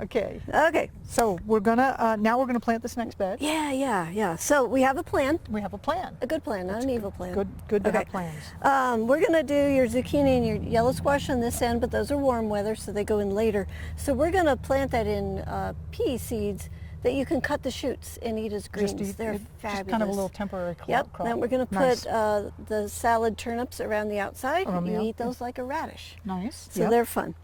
Okay. Okay. So we're gonna now we're gonna plant this next bed. Yeah. So we have a plan. We have a plan. A good plan, not an evil plan. Good to Okay. have plans. We're going to do your zucchini and your yellow squash on this end, but those are warm weather, so they go in later. So we're going to plant that in pea seeds that you can cut the shoots and eat as greens. They're fabulous. Just kind of a little temporary crop. Yep. Then we're going to put the salad turnips around the outside. You eat those like a radish. Nice. So they're fun.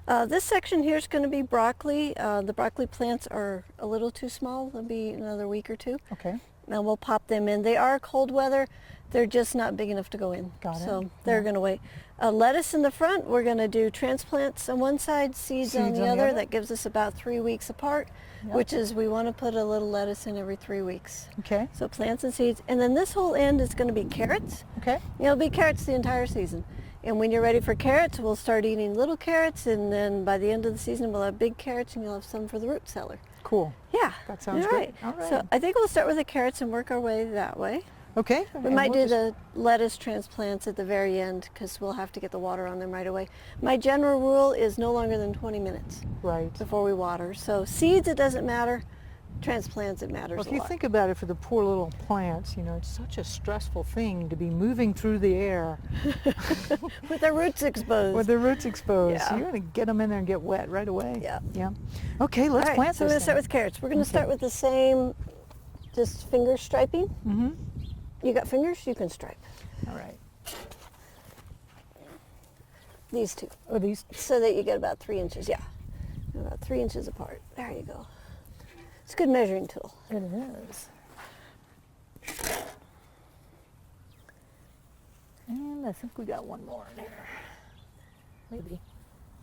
This section here is going to be broccoli. The broccoli plants are a little too small. They'll be another week or two. Okay. And we'll pop them in. They are cold weather. They're just not big enough to go in. Got it. So they're going to wait. Lettuce in the front. We're going to do transplants on one side, seeds on the other. That gives us about 3 weeks apart, which is we want to put a little lettuce in every 3 weeks. Okay. So plants and seeds. And then this whole end is going to be carrots. Okay. It'll be carrots the entire season. And when you're ready for carrots, we'll start eating little carrots, and then by the end of the season, we'll have big carrots, and you'll have some for the root cellar. Cool. Yeah. That sounds All good. right. All right. So I think we'll start with the carrots and work our way that way. Okay. We might do the lettuce transplants at the very end because we'll have to get the water on them right away. My general rule is no longer than 20 minutes before we water. So seeds, it doesn't matter. Transplants, it matters a lot. If you think about it, for the poor little plants, you know, it's such a stressful thing to be moving through the air. With their roots exposed. With their roots exposed. Yeah. So you're going to get them in there and get wet right away. Yeah. Yeah. Okay, let's plant this. So we're going to start with carrots. We're going to start with the same, just finger striping. Mm-hmm. You got fingers? You can stripe. All right. These two. Oh, these? So that you get about 3 inches, about 3 inches apart. There you go. It's a good measuring tool. It is. And I think we got one more in here. Maybe.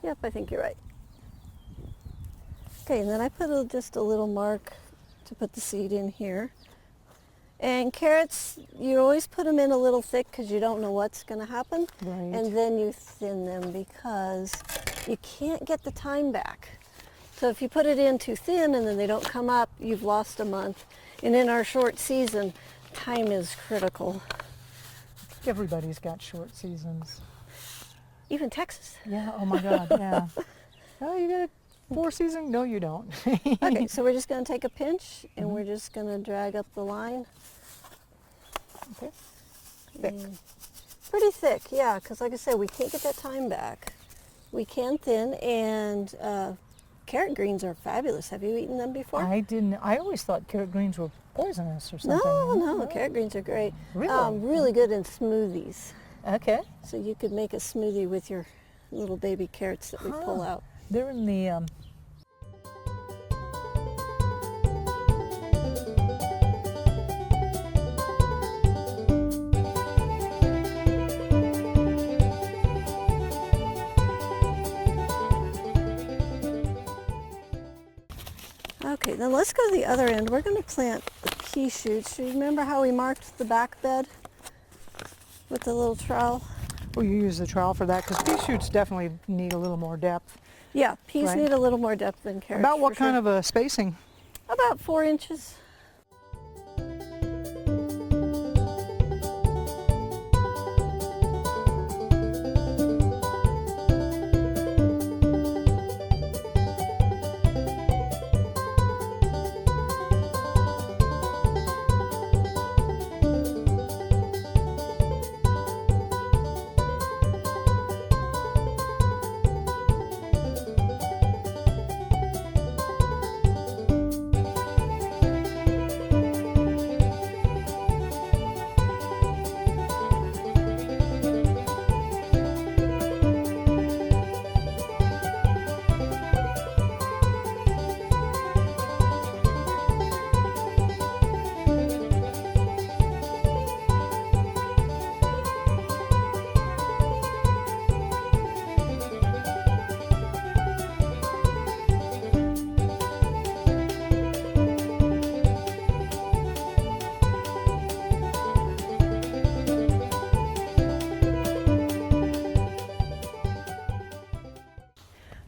Yep, I think you're right. Okay, and then I put just a little mark to put the seed in here. And carrots, you always put them in a little thick because you don't know what's going to happen. Right. And then you thin them because you can't get the time back. So if you put it in too thin and then they don't come up, you've lost a month. And in our short season, time is critical. Everybody's got short seasons. Even Texas. Yeah, oh my God, yeah. Oh, you got a 4 season? No, you don't. Okay, so we're just going to take a pinch and we're just going to drag up the line. Okay. Thick. Pretty thick, yeah, because like I said, we can't get that time back. We can thin, and carrot greens are fabulous. Have you eaten them before? I didn't. I always thought carrot greens were poisonous or something. No, carrot greens are great. Really? Really good in smoothies. Okay. So you could make a smoothie with your little baby carrots that we pull out. They're in the Okay, then let's go to the other end. We're going to plant the pea shoots. Do you remember how we marked the back bed with the little trowel? well, you use the trowel for that because pea shoots definitely need a little more depth. Yeah, peas need a little more depth than carrots. About what kind of a spacing? About 4 inches.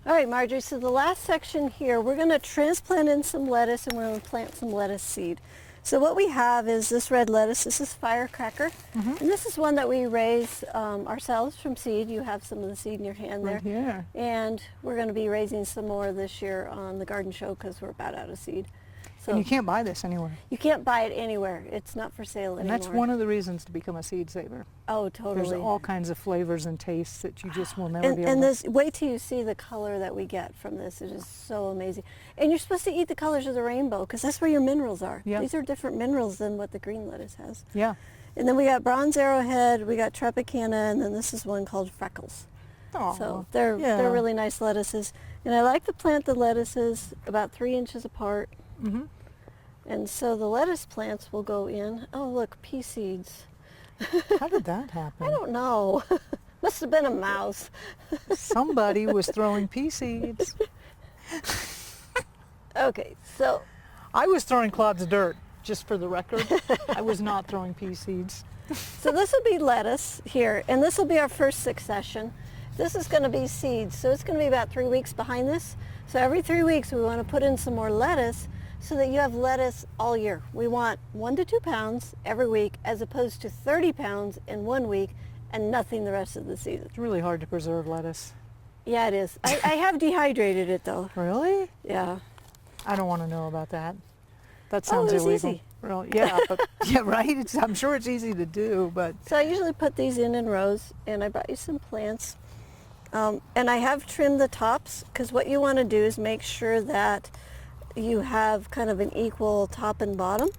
All right, Marjorie, so the last section here, we're going to transplant in some lettuce and we're going to plant some lettuce seed. So what we have is this red lettuce. This is Firecracker. And this is one that we raise ourselves from seed. You have some of the seed in your hand there. Right here. And we're going to be raising some more this year on the garden show because we're about out of seed. So And you can't buy this anywhere. you can't buy it anywhere. It's not for sale And anymore. that's one of the reasons to become a seed saver. Oh, totally. There's all kinds of flavors and tastes that you just will never be able And to. this, wait till you see the color that we get from this. It is so amazing. And you're supposed to eat the colors of the rainbow because that's where your minerals are. Yeah. These are different minerals than what the green lettuce has. Yeah. And then we got bronze arrowhead, we got Tropicana, and then this is one called Freckles. Aw, So they're yeah. really nice lettuces. And I like to plant the lettuces about 3 inches apart. Mhm. And so the lettuce plants will go in. Oh, look, pea seeds. How did that happen? I don't know. Must have been a mouse. Somebody was throwing pea seeds. Okay, so I was throwing clods of dirt, just for the record. I was not throwing pea seeds. So this will be lettuce here, and this will be our first succession. This is going to be seeds, so it's going to be about 3 weeks behind this. So every 3 weeks we want to put in some more lettuce so that you have lettuce all year. We want 1 to 2 pounds every week as opposed to 30 pounds in 1 week and nothing the rest of the season. It's really hard to preserve lettuce. Yeah, it is. I have dehydrated it though. Really? Yeah. I don't want to know about that. That sounds it was illegal. easy. Well, yeah, but, yeah, right? I'm sure it's easy to do, but So I usually put these in rows, and I brought you some plants. And I have trimmed the tops because what you want to do is make sure that you have kind of an equal top and bottom.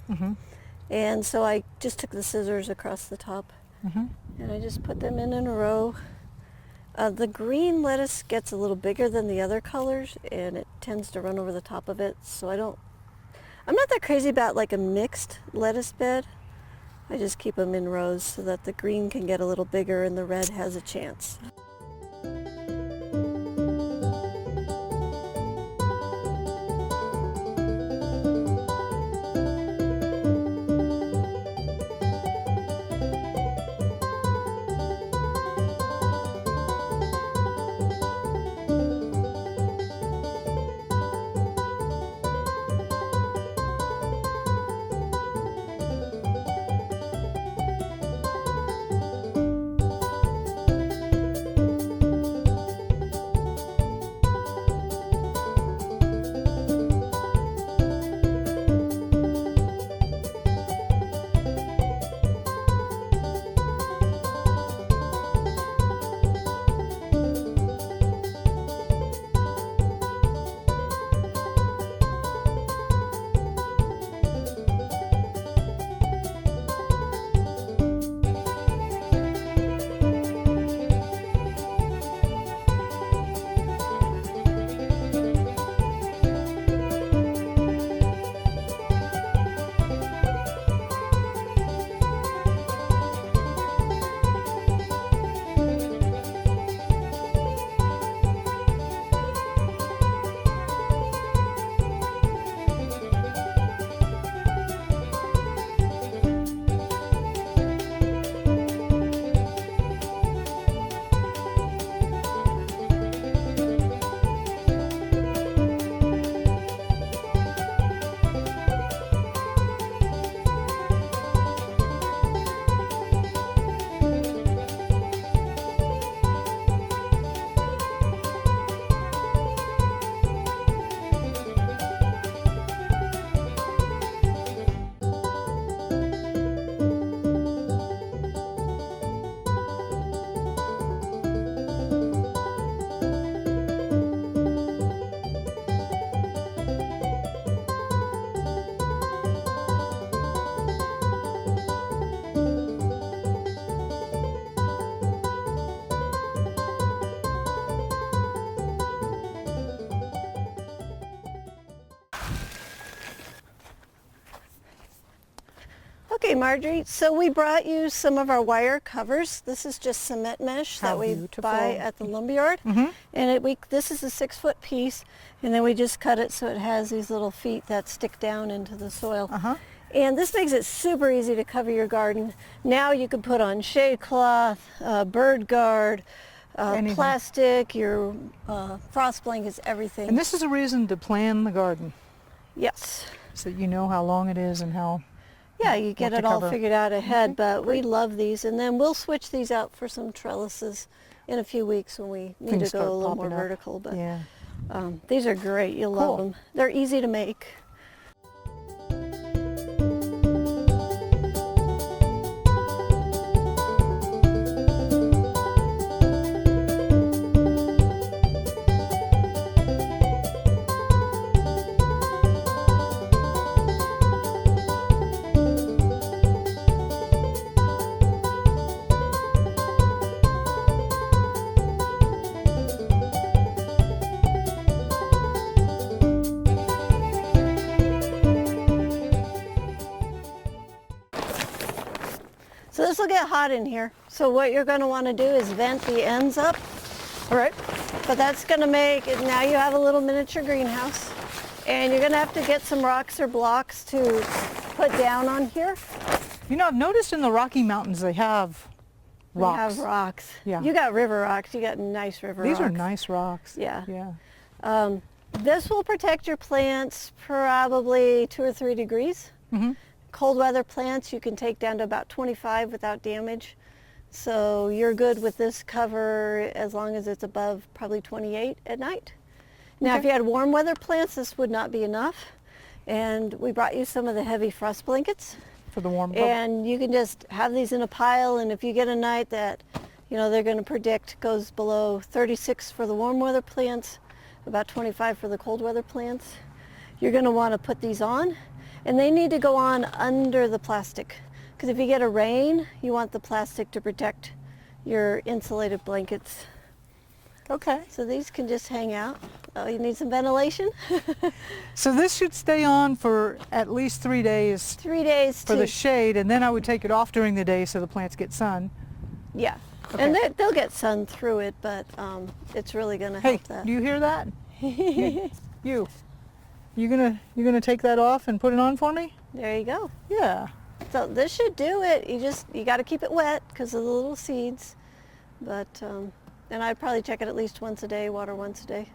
And so I just took the scissors across the top and I just put them in a row. The green lettuce gets a little bigger than the other colors and it tends to run over the top of it. So I'm not that crazy about like a mixed lettuce bed. I just keep them in rows so that the green can get a little bigger and the red has a chance. Okay, Marjorie, so we brought you some of our wire covers. This is just cement mesh How that we beautiful. buy at the lumberyard. And this is a 6-foot piece, and then we just cut it so it has these little feet that stick down into the soil. And this makes it super easy to cover your garden. Now you can put on shade cloth, bird guard, Anything. plastic, your frost blankets, everything. And this is a reason to plan the garden, Yes. so you know how long it is and how Yeah, you get what it to all cover. figured out ahead, Okay, but we love these. And then we'll switch these out for some trellises in a few weeks when we need Things to go start a little more popping up. vertical. But Yeah. these are great. You'll love Cool. them. They're easy to make. So this will get hot in here. So what you're going to want to do is vent the ends up. All right. But that's going to make it, now you have a little miniature greenhouse. And you're going to have to get some rocks or blocks to put down on here. You know, I've noticed in the Rocky Mountains they have rocks. We have rocks. Yeah. You got river rocks. You got nice river These rocks. are nice rocks. Yeah. Yeah. This will protect your plants probably 2 or 3 degrees. Mm-hmm. Cold weather plants you can take down to about 25 without damage. So you're good with this cover as long as it's above probably 28 at night. Now if Okay. you had warm weather plants, this would not be enough. And we brought you some of the heavy frost blankets. For the warm. And you can just have these in a pile, and if you get a night that, you know, they're going to predict goes below 36 for the warm weather plants, about 25 for the cold weather plants, you're going to want to put these on, and they need to go on under the plastic, because if you get a rain, you want the plastic to protect your insulated blankets. Okay. So these can just hang out. Oh, you need some ventilation? So this should stay on for at least 3 days 3 days for to, the shade, and then I would take it off during the day so the plants get sun. yeah. Okay. And they'll get sun through it, but it's really going to Hey, help that. do you hear that? You. You gonna take that off and put it on for me? There you go. Yeah. So this should do it. You got to keep it wet because of the little seeds. But and I'd probably check it at least once a day, water once a day.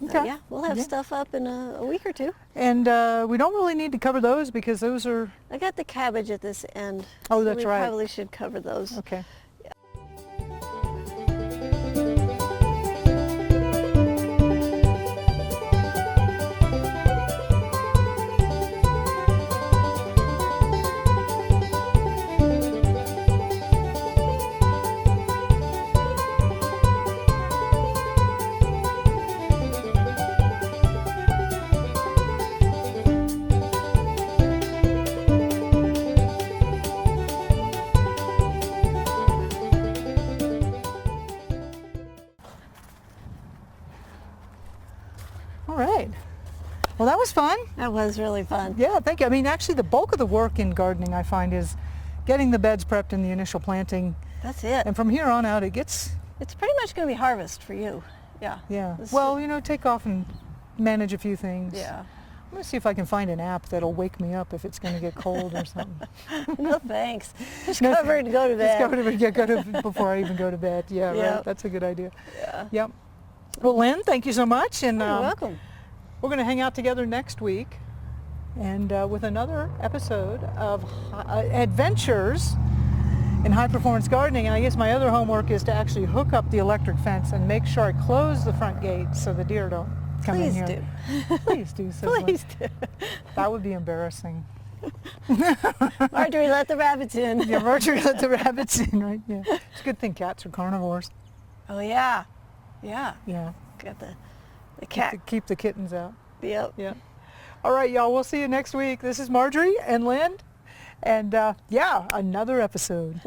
But Okay. yeah, we'll have Yeah. stuff up in a week or two. And we don't really need to cover those because those are I got the cabbage at this end. Oh, so that's we right. probably should cover those. okay. All right. Well, that was fun. That was really fun. Yeah, thank you. I mean, actually, the bulk of the work in gardening, I find, is getting the beds prepped in the initial planting, That's it. and from here on out, it gets It's pretty much going to be harvest for you. Yeah. yeah. This- Well, you know, take off and manage a few things. Yeah. I'm gonna see if I can find an app that'll wake me up if it's gonna get cold or something. No thanks. Just No, cover it and go to bed. Just go to before I even go to bed. Yeah, Yep. right. That's a good idea. Yeah. Yep. Well, Lynn, thank you so much, and You're welcome. we're going to hang out together next week, and with another episode of adventures in high performance gardening. And I guess my other homework is to actually hook up the electric fence and make sure I close the front gate so the deer don't come Please in here. do. Please do. says Lynn. Please do. That would be embarrassing. Marjorie, let the rabbits in. Yeah, Marjorie let the rabbits in, right? Yeah. It's a good thing cats are carnivores. Oh yeah. Yeah. Yeah. Got the To cat. keep the kittens out. Yep. Yeah. All right, y'all. We'll see you next week. This is Marjorie and Lynn. And yeah, another episode.